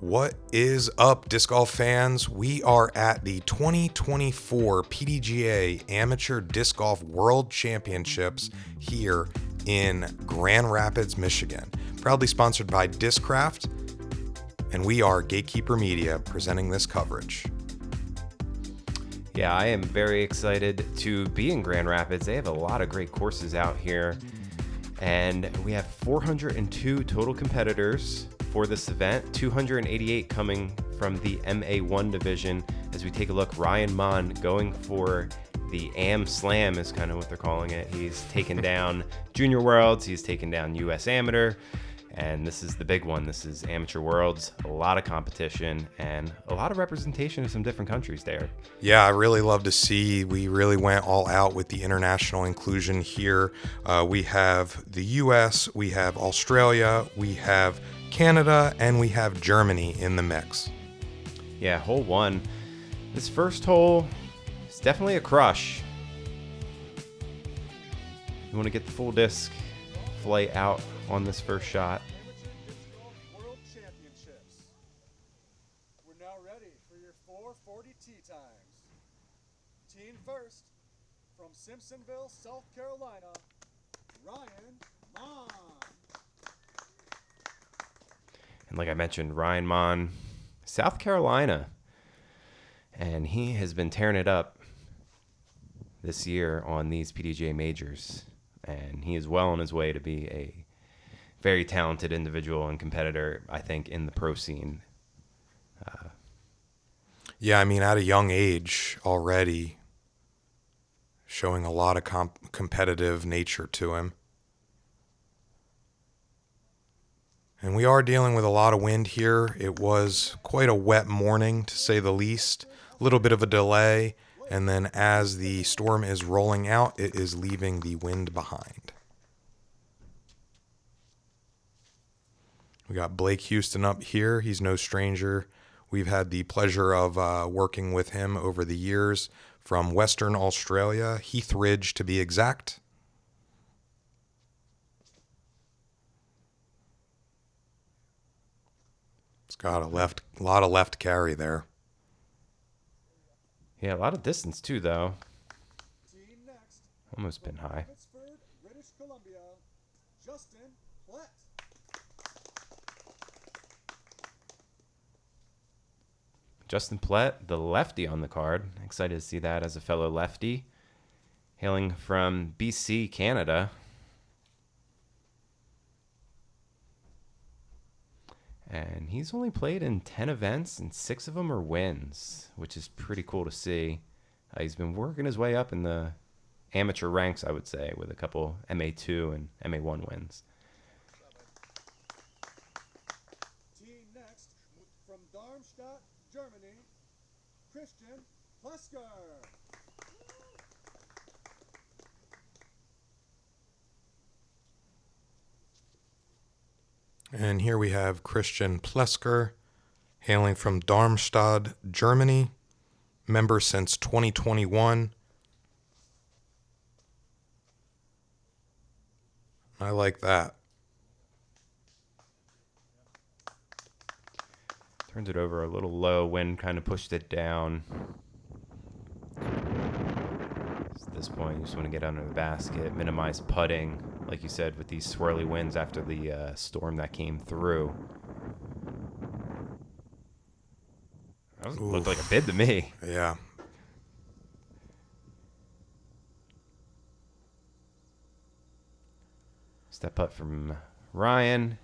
What is up, disc golf fans? We are at the 2024 PDGA Amateur Disc Golf World Championships here in Grand Rapids, Michigan. Proudly sponsored by Discraft, and we are Gatekeeper Media presenting this coverage. Yeah, I am very excited to be in Grand Rapids. They have a lot of great courses out here, and we have 402 total competitors for this event, 288 coming from the MA1 Division. As we take a look, Ryan Monn going for the AM Slam is kind of what they're calling it. He's taken down Junior Worlds, he's taken down US Amateur, and this is the big one. This is Amateur Worlds. A lot of competition and a lot of representation of some different countries there. Yeah, I really love to see. We really went all out with the international inclusion here. We have the US, we have Australia, we have Canada, and we have Germany in the mix. Yeah, hole one. This first hole is definitely a crush. You want to get the full disc flight out on this first shot. World Championships. We're now ready for your 440 tee times. Team first, from Simpsonville, South Carolina, Ryan Monn. And like I mentioned, Ryan Monn, South Carolina. And he has been tearing it up this year on these PDGA Majors. And he is well on his way to be a very talented individual and competitor, I think, in the pro scene. Yeah, I mean, at a young age already, showing a lot of competitive nature to him. And we are dealing with a lot of wind here. It was quite a wet morning, to say the least. A little bit of a delay, and then as the storm is rolling out, it is leaving the wind behind. We got Blake Houston up here. He's no stranger. We've had the pleasure of working with him over the years from Western Australia, Heathridge to be exact. It's got a lot of left carry there. Yeah, a lot of distance too, though. Team next, Almost been high. Pittsford, British Columbia, Justin Plett. Justin Plett, the lefty on the card. Excited to see that as a fellow lefty. Hailing from BC, Canada. And he's only played in 10 events, and 6 of them are wins, which is pretty cool to see. He's been working his way up in the amateur ranks, I would say, with a couple MA2 and MA1 wins. Team next, from Darmstadt, Germany, Christian Plesker. And here we have Christian Plesker, hailing from Darmstadt, Germany, member since 2021. I like that. Turns it over a little low. Wind kind of pushed it down. At this point, you just want to get under the basket, minimize putting, like you said, with these swirly winds after the storm that came through. That looked like a bid to me. Yeah. Step putt from Ryan.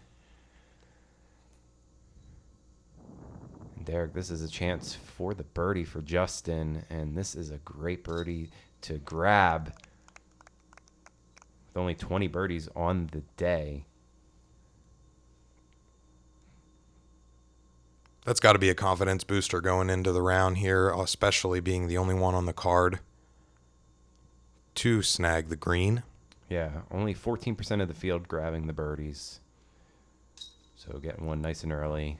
And Derek, this is a chance for the birdie for Justin, and this is a great birdie to grab. With only 20 birdies on the day. That's got to be a confidence booster going into the round here, especially being the only one on the card to snag the green. Yeah, only 14% of the field grabbing the birdies. So getting one nice and early.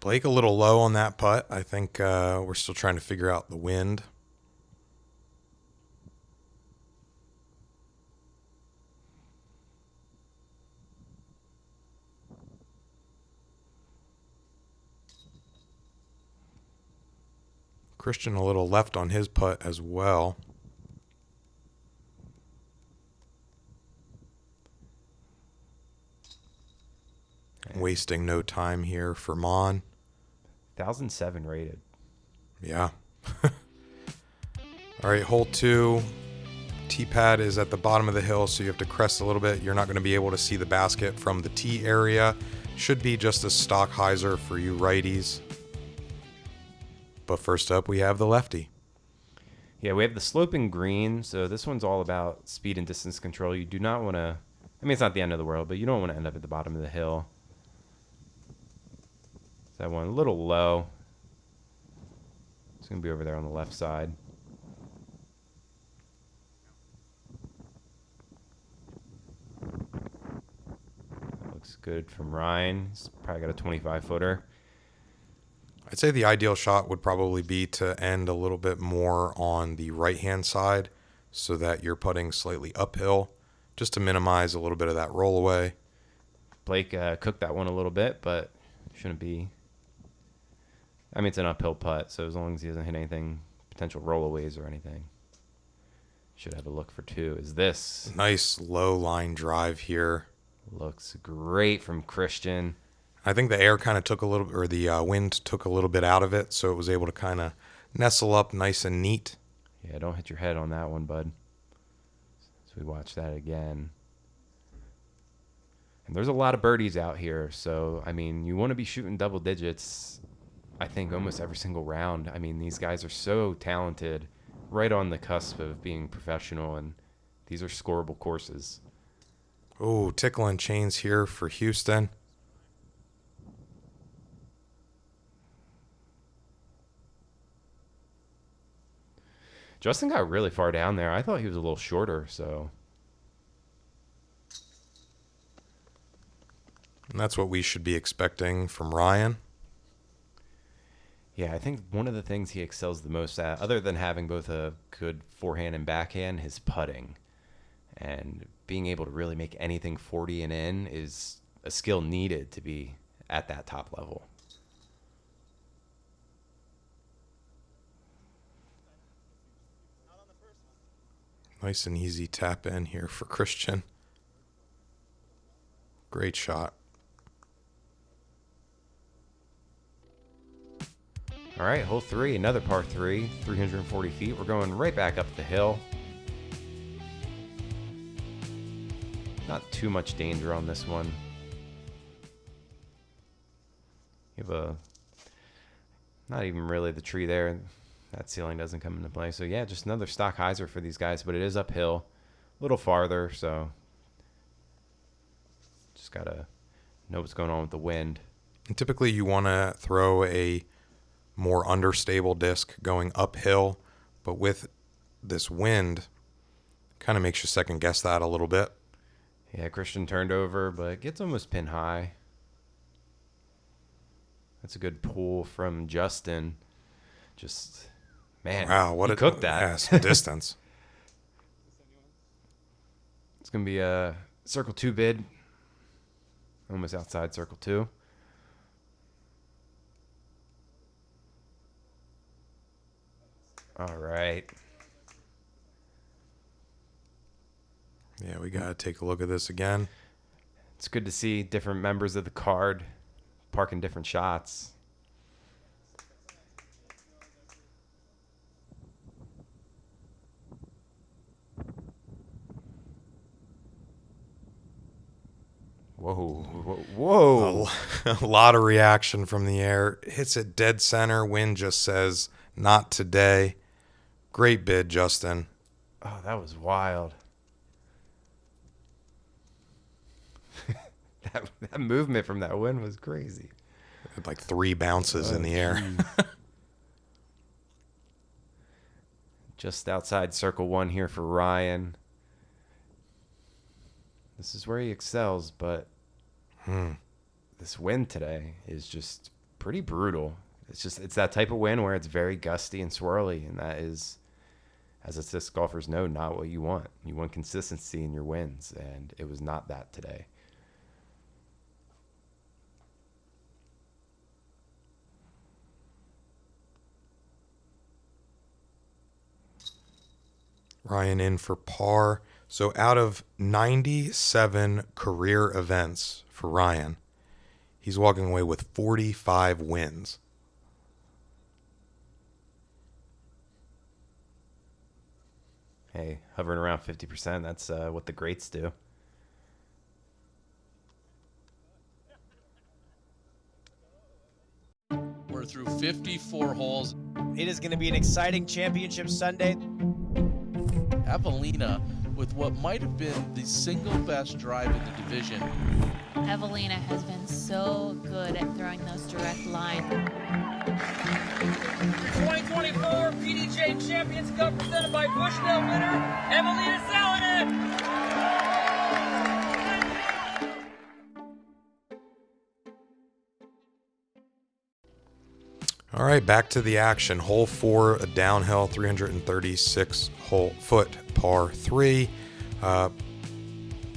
Blake a little low on that putt. I think we're still trying to figure out the wind. Christian a little left on his putt as well. Wasting no time here for Monn. 1,007 rated. Yeah. All right, hole 2. Tee pad is at the bottom of the hill, so you have to crest a little bit. You're not going to be able to see the basket from the tee area. Should be just a stock hyzer for you righties. But first up, we have the lefty. Yeah, we have the sloping green, so this one's all about speed and distance control. You do not want to, I mean, it's not the end of the world, but you don't want to end up at the bottom of the hill. That one a little low. It's going to be over there on the left side. That looks good from Ryan. He's probably got a 25-footer. I'd say the ideal shot would probably be to end a little bit more on the right-hand side so that you're putting slightly uphill, just to minimize a little bit of that roll away. Blake cooked that one a little bit, but shouldn't be. I mean, it's an uphill putt, so as long as he doesn't hit anything, potential rollaways or anything, should have a look for 2. Is this? Nice low line drive here. Looks great from Christian. I think the air kind of took a little, or the wind took a little bit out of it, so it was able to kind of nestle up nice and neat. Yeah, don't hit your head on that one, bud. So we watch that again. And there's a lot of birdies out here, so, I mean, you want to be shooting double digits, I think, almost every single round. I mean, these guys are so talented, right on the cusp of being professional, and these are scoreable courses. Oh, tickling chains here for Houston. Justin got really far down there. I thought he was a little shorter, so. And that's what we should be expecting from Ryan. Yeah, I think one of the things he excels the most at, other than having both a good forehand and backhand, his putting. And being able to really make anything 40 and in is a skill needed to be at that top level. Nice and easy tap in here for Christian. Great shot. All right, hole 3, another par 3, 340 feet. We're going right back up the hill. Not too much danger on this one. You have not even really the tree there. That ceiling doesn't come into play. So, yeah, just another stock hyzer for these guys, but it is uphill, a little farther, so just got to know what's going on with the wind. And typically you want to throw a more understable disc going uphill, but with this wind, kind of makes you second guess that a little bit. Yeah, Christian turned over, but gets almost pin high. That's a good pull from Justin. Just... Man, wow, what he a cooked that. Yeah, some distance. It's going to be a circle 2 bid. Almost outside circle 2. All right. Yeah, we got to take a look at this again. It's good to see different members of the card parking different shots. Whoa, whoa. A lot of reaction from the air. Hits it dead center. Wind just says, not today. Great bid, Justin. Oh, that was wild. that movement from that wind was crazy. Like 3 bounces in the air. Just outside circle 1 here for Ryan. This is where he excels, but this wind today is just pretty brutal. It's that type of wind where it's very gusty and swirly, and that is, as us disc golfers know, not what you want. You want consistency in your winds, and it was not that today. Ryan in for par. So out of 97 career events for Ryan, he's walking away with 45 wins. Hey, hovering around 50%, that's what the greats do. We're through 54 holes. It is going to be an exciting championship Sunday. Evelina with what might have been the single best drive in the division. Evelina has been so good at throwing those direct lines. 2024 PDGA Champions Cup presented by Bushnell winner, Evelina Salonen. All right, back to the action. Hole 4, a downhill 336-foot par 3.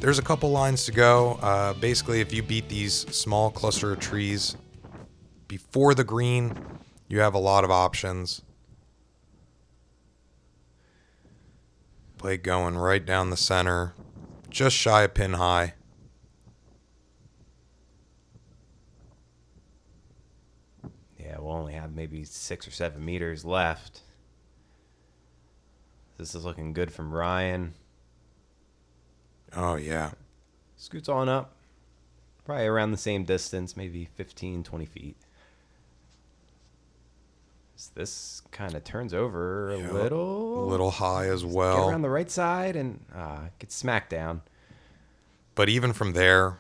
There's a couple lines to go. Basically, if you beat these small cluster of trees before the green, you have a lot of options. Play going right down the center, just shy of pin high. Yeah, we'll only have maybe 6 or 7 meters left. This is looking good from Ryan. Oh, yeah. Scoots on up. Probably around the same distance, maybe 15, 20 feet. This kind of turns over a little high as Get well. around the right side and gets smacked down. But even from there,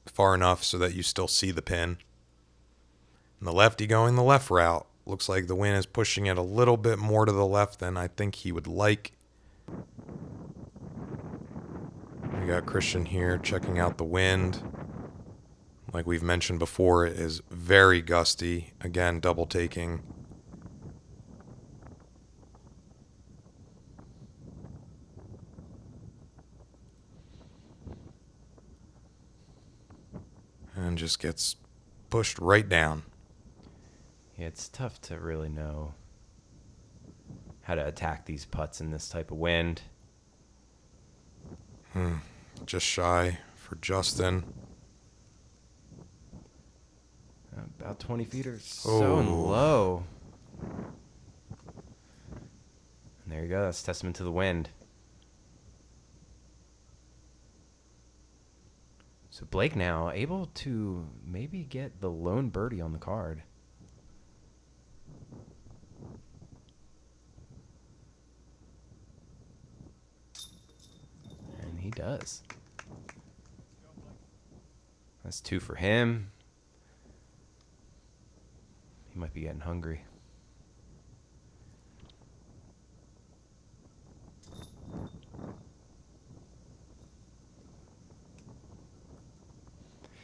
far enough so that you still see the pin. And the lefty going the left route. Looks like the wind is pushing it a little bit more to the left than I think he would like. We got Christian here checking out the wind. Like we've mentioned before, it is very gusty. Again, double taking. And just gets pushed right down. Yeah, it's tough to really know how to attack these putts in this type of wind. Just shy for Justin. About 20 feet or so low. And there you go. That's testament to the wind. So Blake now able to maybe get the lone birdie on the card. And he does. That's 2 for him. He might be getting hungry.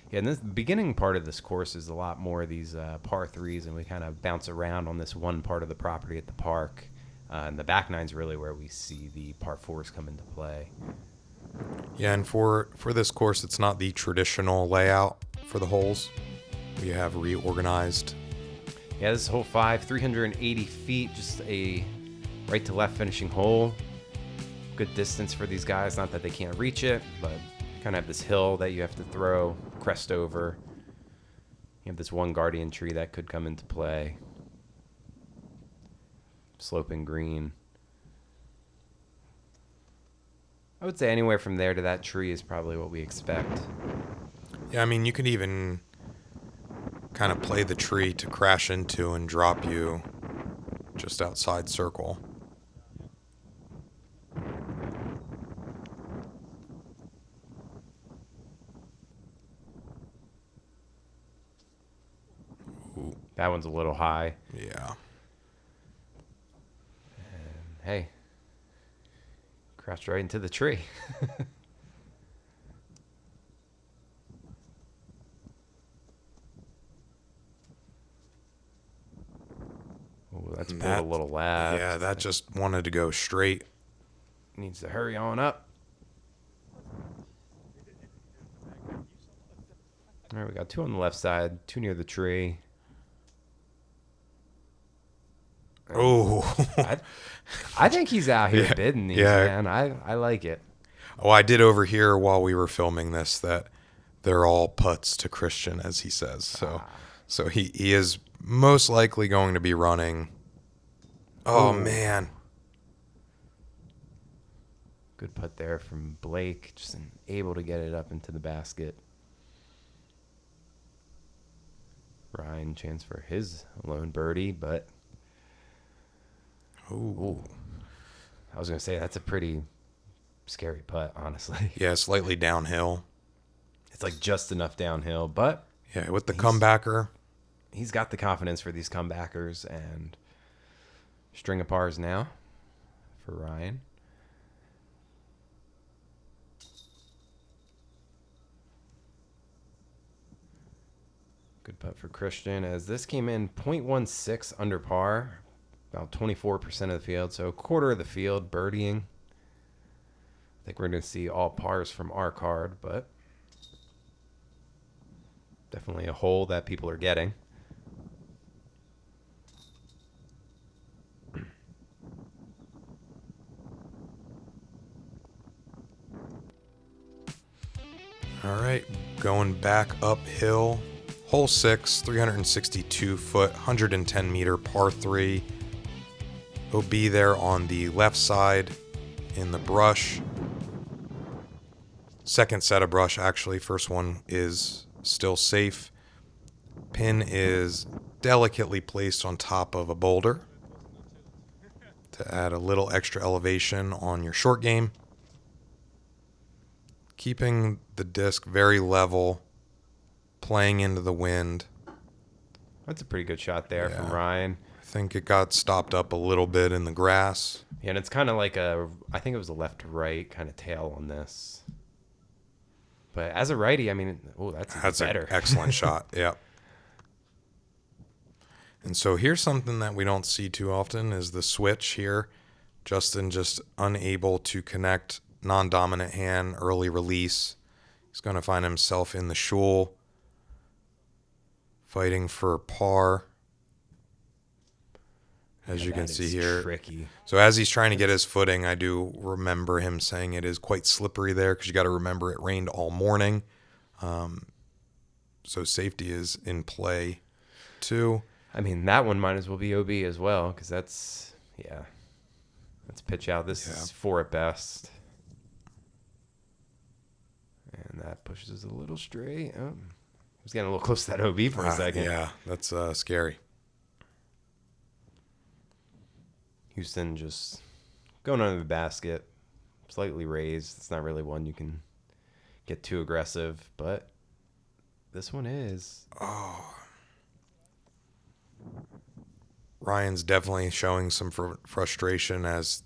Yeah, and the beginning part of this course is a lot more of these par 3s, and we kind of bounce around on this one part of the property at the park. And the back nine's really where we see the par 4s come into play. Yeah, and for this course, it's not the traditional layout for the holes. We have reorganized. Yeah, this is hole 5, 380 feet, just a right to left finishing hole. Good distance for these guys. Not that they can't reach it, but kind of have this hill that you have to throw, crest over. You have this one guardian tree that could come into play. Sloping green. I would say anywhere from there to that tree is probably what we expect. Yeah, I mean, you could even kind of play the tree to crash into and drop you just outside circle. Ooh. That one's a little high. Yeah. And hey, crashed right into the tree. Oh, that's pulled a little left. Yeah, that just wanted to go straight. Needs to hurry on up. All right, we got 2 on the left side, 2 near the tree. Oh. I think he's out here bidding these, man. I like it. Oh, I did overhear while we were filming this that they're all putts to Christian, as he says. So he is most likely going to be running. Oh, man. Good putt there from Blake, just able to get it up into the basket. Ryan, chance for his lone birdie, but ooh. I was going to say that's a pretty scary putt, honestly. Yeah, slightly downhill. It's like just enough downhill, but yeah, with the comebacker. He's got the confidence for these comebackers, and string of pars now for Ryan. Good putt for Christian, as this came in 0.16 under par, about 24% of the field, so a quarter of the field birdieing. I think we're going to see all pars from our card, but definitely a hole that people are getting. All right, going back uphill. Hole 6, 362 foot, 110 meter par 3. He'll be there on the left side in the brush. Second set of brush, actually. First one is still safe. Pin is delicately placed on top of a boulder to add a little extra elevation on your short game. Keeping the disc very level, playing into the wind. That's a pretty good shot there from Ryan. I think it got stopped up a little bit in the grass. Yeah, and it's kind of like I think it was a left to right kind of tail on this. But as a righty, I mean, that's better. An excellent shot, yeah. And so here's something that we don't see too often is the switch here. Justin just unable to connect non-dominant hand, early release. He's going to find himself in the shoal, fighting for par. As you can see here. Tricky. So as he's trying to get his footing, I do remember him saying it is quite slippery there because you got to remember it rained all morning. So safety is in play too. I mean, that one might as well be OB as well because that's pitch out. This is 4 at best. And that pushes us a little straight. Oh, I was getting a little close to that OB for a second. Yeah, that's scary. Houston just going under the basket, slightly raised. It's not really one you can get too aggressive, but this one is. Oh. Ryan's definitely showing some frustration as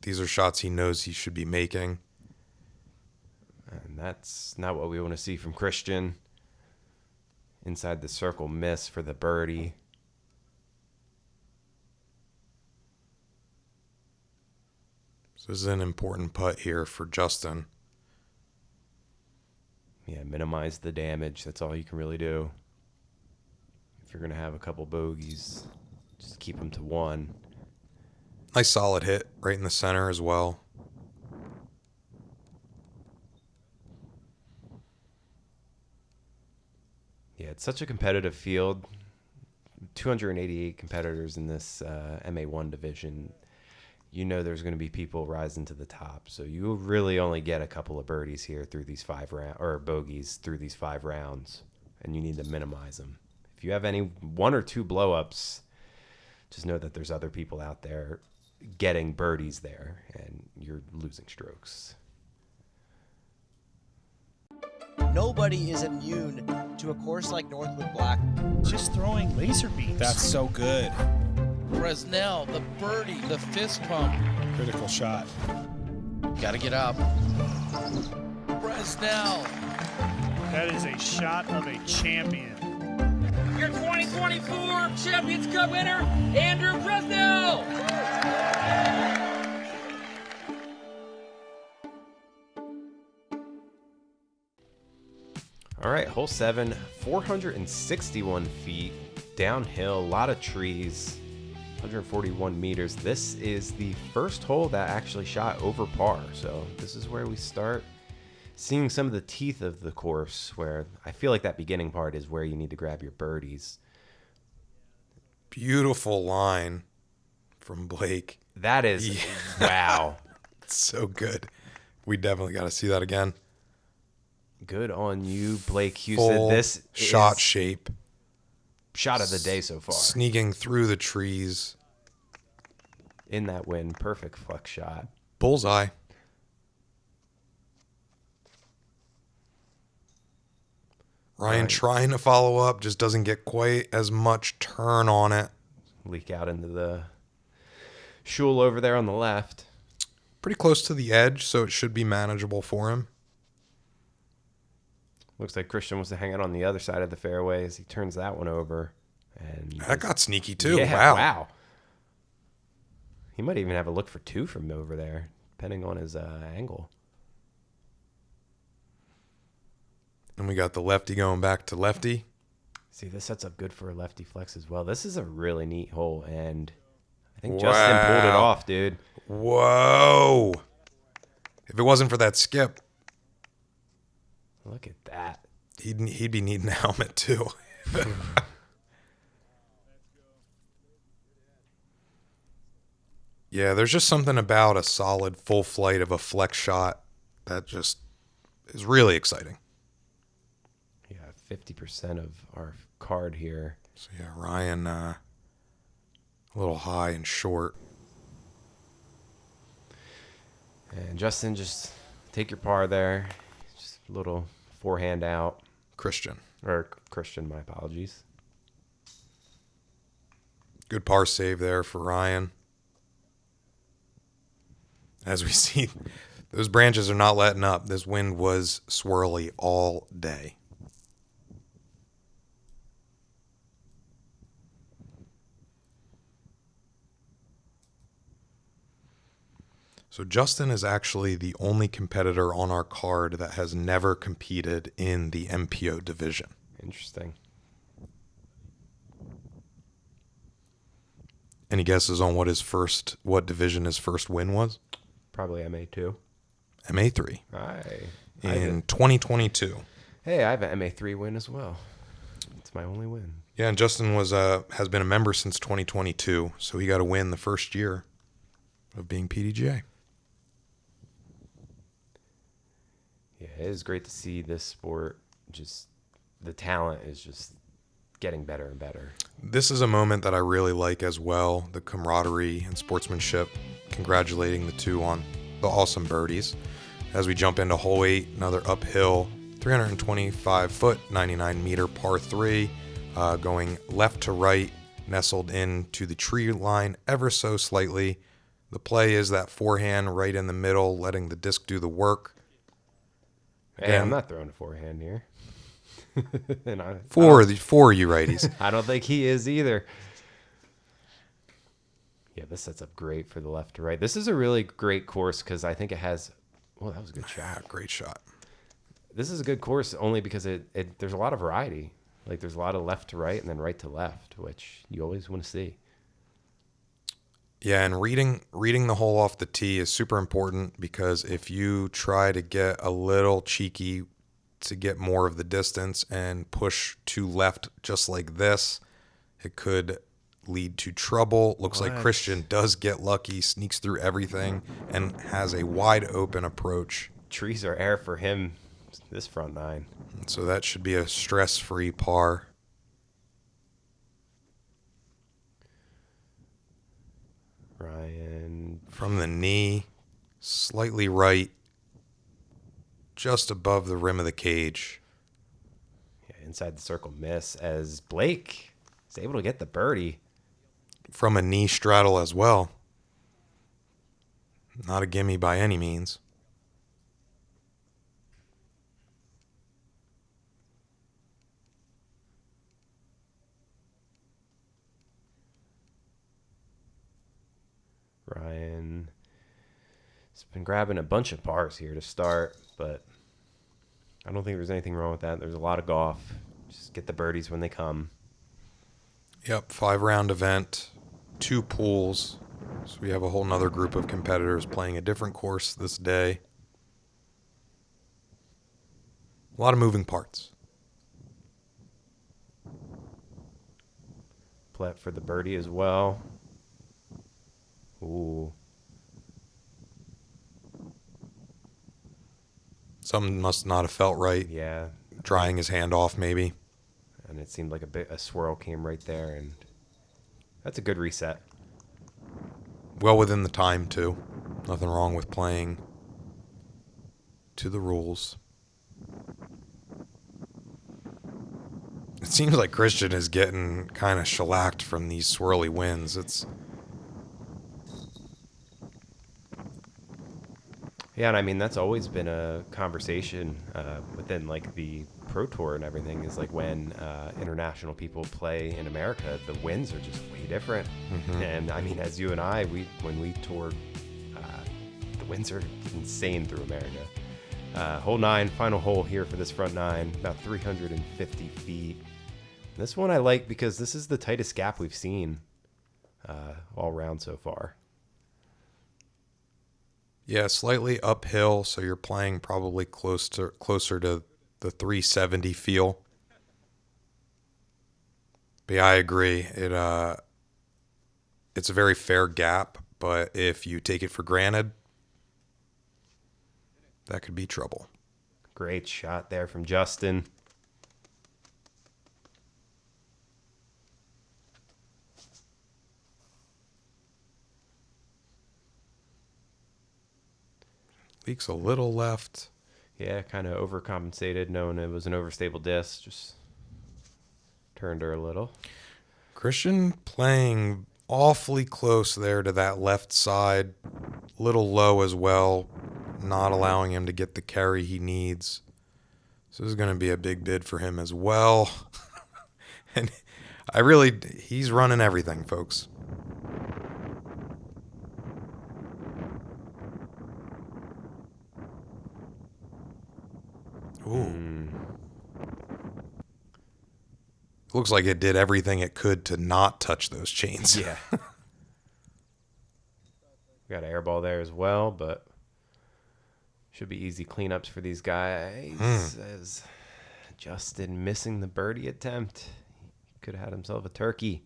these are shots he knows he should be making. And that's not what we want to see from Christian. Inside the circle miss for the birdie. So this is an important putt here for Justin. Yeah, minimize the damage. That's all you can really do. If you're going to have a couple bogeys, just keep them to 1. Nice solid hit right in the center as well. Yeah, it's such a competitive field. 288 competitors in this MA1 division. You know there's going to be people rising to the top. So you really only get a couple of birdies here through these 5 rounds, or bogeys through these 5 rounds, and you need to minimize them. If you have any 1 or 2 blow-ups, just know that there's other people out there getting birdies there, and you're losing strokes. Nobody is immune to a course like Northwood Black. Just throwing laser beams. That's so good. Bresnell, the birdie, the fist pump. Critical shot. Got to get up. Bresnell. That is a shot of a champion. Your 2024 Champions Cup winner, Andrew Bresnell. All right, hole 7, 461 feet, downhill, a lot of trees. 141 meters. This is the first hole that actually shot over par. So this is where we start seeing some of the teeth of the course, where I feel like that beginning part is where you need to grab your birdies. Beautiful line from Blake. That is, wow. It's so good. We definitely got to see that again. Good on you, Blake Houston. Full This shot is shape. shot of the day so far. Sneaking through the trees. In that wind, perfect flex shot. Bullseye. Ryan trying to follow up, just doesn't get quite as much turn on it. Leak out into the shul over there on the left. Pretty close to the edge, so it should be manageable for him. Looks like Christian wants to hang it on the other side of the fairway as he turns that one over. And That got sneaky too. yeah, Wow. He might even have a look for two from over there, depending on his angle. And we got the lefty going back to lefty. See, this sets up good for a lefty flex as well. This is a really neat hole, and I think Justin pulled it off, dude. Whoa. If it wasn't for that skip, Look at that. he'd be needing a helmet too. Yeah, there's just something about a solid full flight of a flex shot that just is really exciting. Yeah, 50% of our card here. So yeah, Ryan a little high and short. And Justin, just take your par there. Just a little forehand out. Christian. Or Christian, my apologies. Good par save there for Ryan. As we see, those branches are not letting up. This wind was swirly all day. So Justin is actually the only competitor on our card that has never competed in the MPO division. Interesting. Any guesses on what division his first win was? Probably MA2. MA3 in 2022. Hey, I have an MA3 win as well. It's my only win. Yeah, and Justin has been a member since 2022, so he got a win the first year of being PDGA. Yeah, it is great to see this sport. Just the talent is just getting better and better. This is a moment that I really like as well, the camaraderie and sportsmanship. Congratulating the two on the awesome birdies. As we jump into hole 8, another uphill, 325-foot, 99-meter par 3, going left to right, nestled into the tree line ever so slightly. The play is that forehand right in the middle, letting the disc do the work. Hey, I'm not throwing a forehand here. For you righties. I don't think he is either. Yeah, this sets up great for the left to right. This is a really great course because I think it has... Well, that was a good shot. Great shot. This is a good course only because there's a lot of variety. Like, there's a lot of left to right and then right to left, which you always want to see. Yeah, and reading the hole off the tee is super important because if you try to get a little cheeky to get more of the distance and push to left just like this, it could lead to trouble. Looks like Christian does get lucky, sneaks through everything, and has a wide open approach. Trees are air for him, this front nine. So that should be a stress-free par. Ryan. From the knee, slightly right, just above the rim of the cage. Yeah, inside the circle miss as Blake is able to get the birdie. From a knee straddle as well. Not a gimme by any means. Ryan has been grabbing a bunch of pars here to start, but I don't think there's anything wrong with that. There's a lot of golf. Just get the birdies when they come. Yep, 5-round event. 2 pools. So we have a whole nother group of competitors playing a different course this day. A lot of moving parts. Plett for the birdie as well. Ooh. Something must not have felt right. Yeah. Drying his hand off, maybe. And it seemed like a swirl came right there, and that's a good reset. Well within the time, too. Nothing wrong with playing to the rules. It seems like Christian is getting kind of shellacked from these swirly winds. Yeah, and I mean, that's always been a conversation within, like, the Pro Tour and everything, is like when international people play in America, the winds are just way different. Mm-hmm. And I mean, as you and I, when we toured, the winds are insane through America. Hole 9, final hole here for this front 9, about 350 feet. This one I like because this is the tightest gap we've seen all round so far. Yeah, slightly uphill, so you're playing probably closer to the 370 feel. But yeah, I agree. It's a very fair gap, but if you take it for granted, that could be trouble. Great shot there from Justin. Leaks a little left. Yeah, kind of overcompensated, knowing it was an overstable disc. Just turned her a little. Christian playing awfully close there to that left side. Little low as well. Not allowing him to get the carry he needs. So this is going to be a big bid for him as well. And he's running everything, folks. Ooh. Looks like it did everything it could to not touch those chains. Yeah. Got an air ball there as well, but should be easy cleanups for these guys. As Justin missing the birdie attempt. He could have had himself a turkey.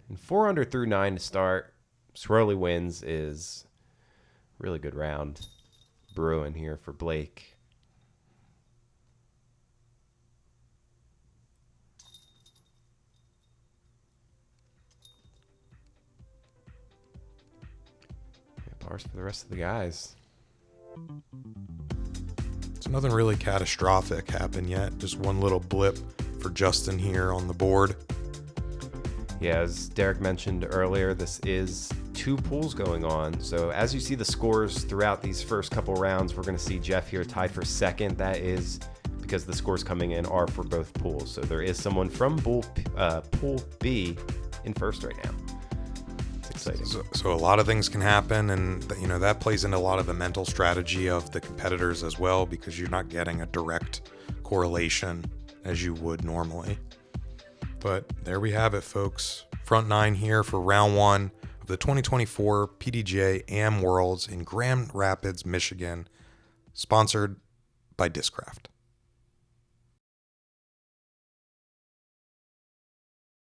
And 4 under through 9 to start. Swirly wins is really good round brewing here for Blake. Bars for the rest of the guys. It's nothing really catastrophic happened yet. Just one little blip for Justin here on the board. Yeah, as Derek mentioned earlier, this is 2 pools going on. So as you see the scores throughout these first couple rounds, we're going to see Jeff here tied for second. That is because the scores coming in are for both pools. So there is someone from Pool B in first right now. It's exciting. So a lot of things can happen, and that plays into a lot of the mental strategy of the competitors as well, because you're not getting a direct correlation as you would normally. But there we have it, folks. Front 9 here for round 1 of the 2024 PDGA AM Worlds in Grand Rapids, Michigan, sponsored by Discraft.